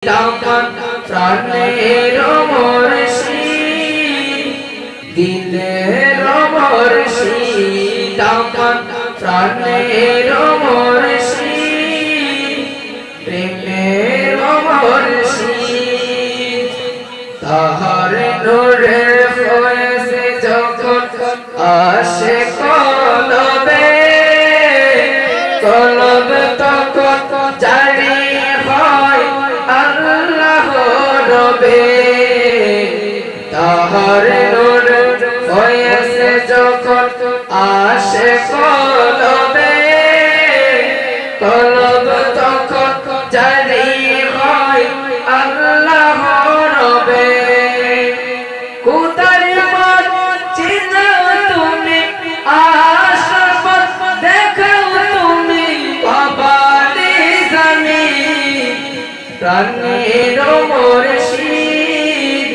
আমার প্রাণের মুর্শিদ দিলের মুর্শিদ আমার প্রাণের মুর্শিদ প্রেমের মুর্শিদ তাহার নূরে ফয়েজে যখন আসে কলবে তখন জারি হয় আল্লাহ রবে তাহার নূর ফয়েজে যখন আসে কলবে তখন জারি হয় আল্লাহ রবে কোথায় চিনা তুমি আশরাফ দেখাও তুমি বাবারে জানি প্রাণের মুর্শিদ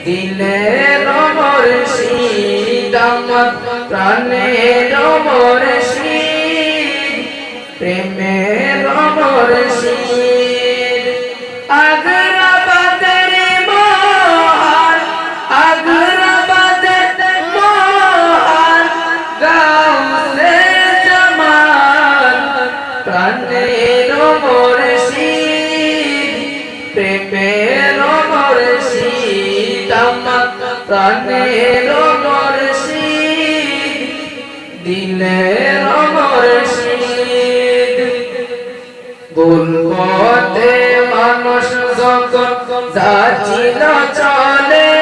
দিলের মুর্শিদ আমার প্রাণের মুর্শিদ প্রেমের মুর্শিদ আগ্রাবাদের মহান আগ্রাবাদের মহান গাউসে জামান প্রাণের মুর্শিদ প্রেমের মুর্শিদ আমার প্রাণের মুর্শিদ দিলের মুর্শিদ বুলপথে মানুষ যখন যাচ্ছিল চলে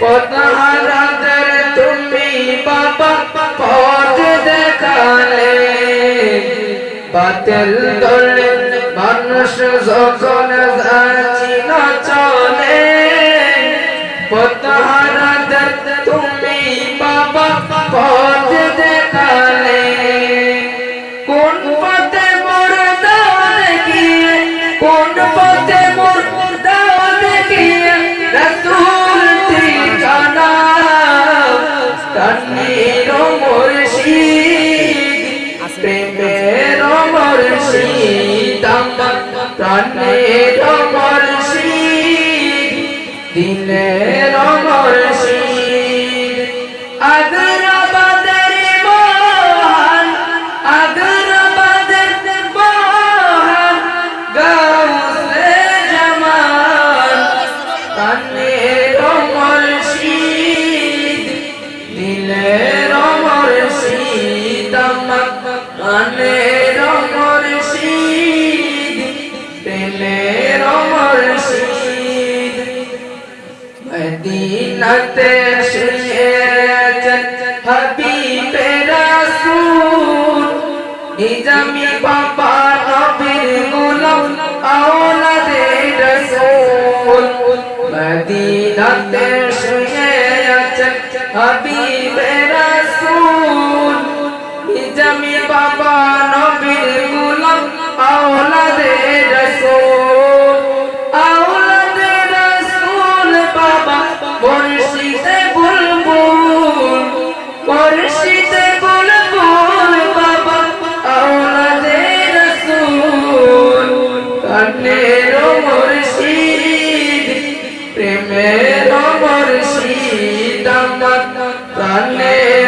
পথহারাদের তুমি বাবা পথ দেখালে বাতিল দলে মানুষ যখন যাচ্ছিল চলে পথহারাদের তুমি বাবা পথ দেখালে কোন পথে মোর দাও দেখিয়ে কোন পথে মোর দাও দেখিয়ে রাসূল ঠিকানা প্রাণের মুর্শিদ প্রেমের মুর্শিদ আমার প্রাণের মুর্শিদ দিলের মুর্শিদ আগ্রাবাদের মহান আগ্রাবাদের মহান গাউসে জামান প্রাণের মুর্শিদ দিলের মুর্শিদ আমার প্রাণের মুর্শিদ প্রেমের মুর্শিদ মদিনাতে শুয়েছেন হাবিবে রাসূল নিজামি বাবা নবীর গোলাম আওলাদে রাসূল মদিনাতে শুয়েছেন হাবিবে রাসূল নিজামি বাবা নবীর গোলাম আওলাদে রাসূল আওলাদে রাসূল বাবা মুর্শিদে বুলবুল মুর্শিদে বুলবুল বাবা আওলাদে রাসূল প্রাণের মুর্শিদ প্রেমের মুর্শিদ আমার প্রাণের